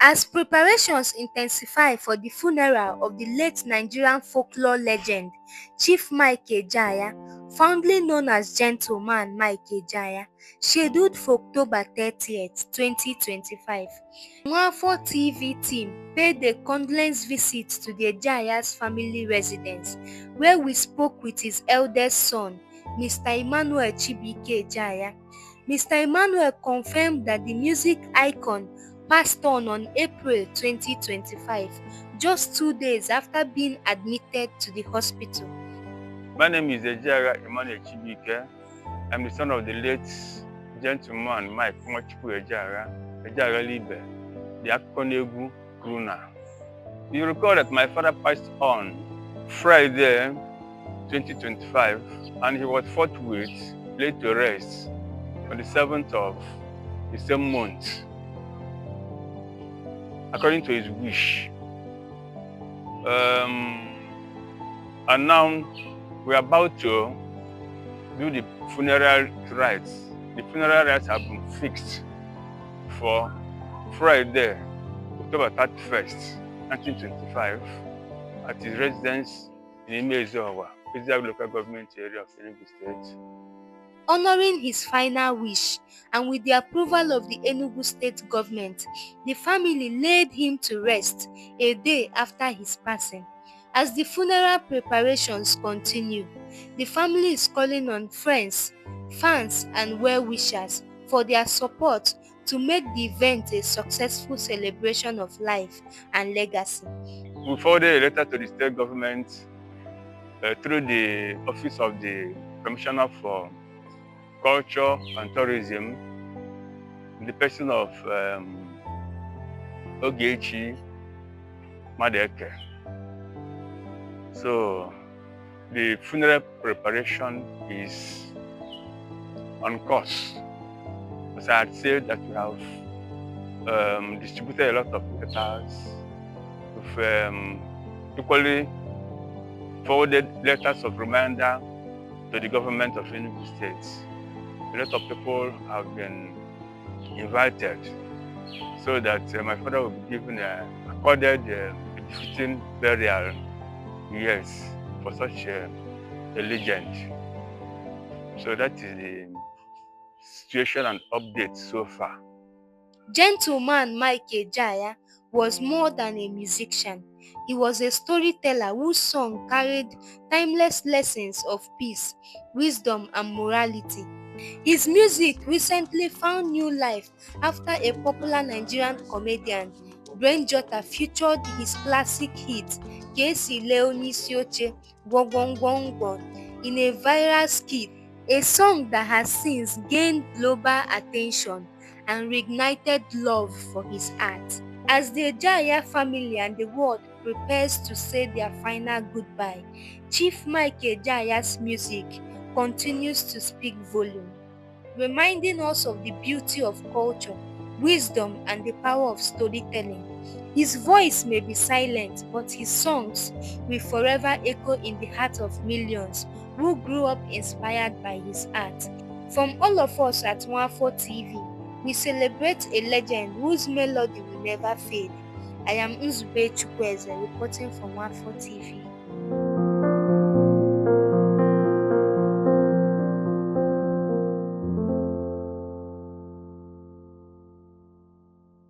As preparations intensify for the funeral of the late Nigerian folklore legend, Chief Mike Ejeagha, fondly known as Gentleman Mike Ejeagha, scheduled for October 30th, 2025. The Nwafọ TV team paid a condolence visit to the Ejeagha'S family residence, where we spoke with his eldest son, Mr. Emmanuel Chibuike Ejeagha. Mr. Emmanuel confirmed that the music icon passed on April 2025, just 2 days after being admitted to the hospital. My name is Emmanuel Chibuike. I'm the son of the late Gentleman Mike Ejeagha Libe, the Akonegu crooner. You recall that my father passed on Friday 2025, and he was forthwith laid to rest on the 7th of the same month, according to his wish. And now we're about to do the funeral rites. The funeral rites have been fixed for Friday, October 31st, 1925, at his residence in Ejeagha'S local government area of enugustate. Honoring his final wish, and with the approval of the Enugu state government, the family laid him to rest a day after his passing. As the funeral preparations continue, the family is calling on friends, fans, and well-wishers for their support to make the event a successful celebration of life and legacy. We forwarded a letter to the state government through the office of the Commissioner for Culture and Tourism, in the person of Ogechi Madeke. So the funeral preparation is on course. As I had said, that we have distributed a lot of letters. We've equally forwarded letters of reminder to the government of Enugu State. A lot of people have been invited so that my father will be given accorded befitting burial years for such a legend. So that is the situation and update so far. Gentleman Mike Ejeagha was more than a musician. He was a storyteller whose song carried timeless lessons of peace, wisdom, and morality. His music recently found new life after a popular Nigerian comedian, Brain Jotter, featured his classic hit, Kesi Leonisioche Gwongwongwongwong, in a viral skit, a song that has since gained global attention and reignited love for his art. As the Ejeagha family and the world prepares to say their final goodbye, Chief Mike Ejeagha'S music continues to speak volume, reminding us of the beauty of culture, wisdom, and the power of storytelling. His voice may be silent, but his songs will forever echo in the hearts of millions who grew up inspired by his art. From all of us at Nwafọ TV, we celebrate a legend whose melody will never fade. I am Nzube Chukwueze, reporting from Nwafọ TV.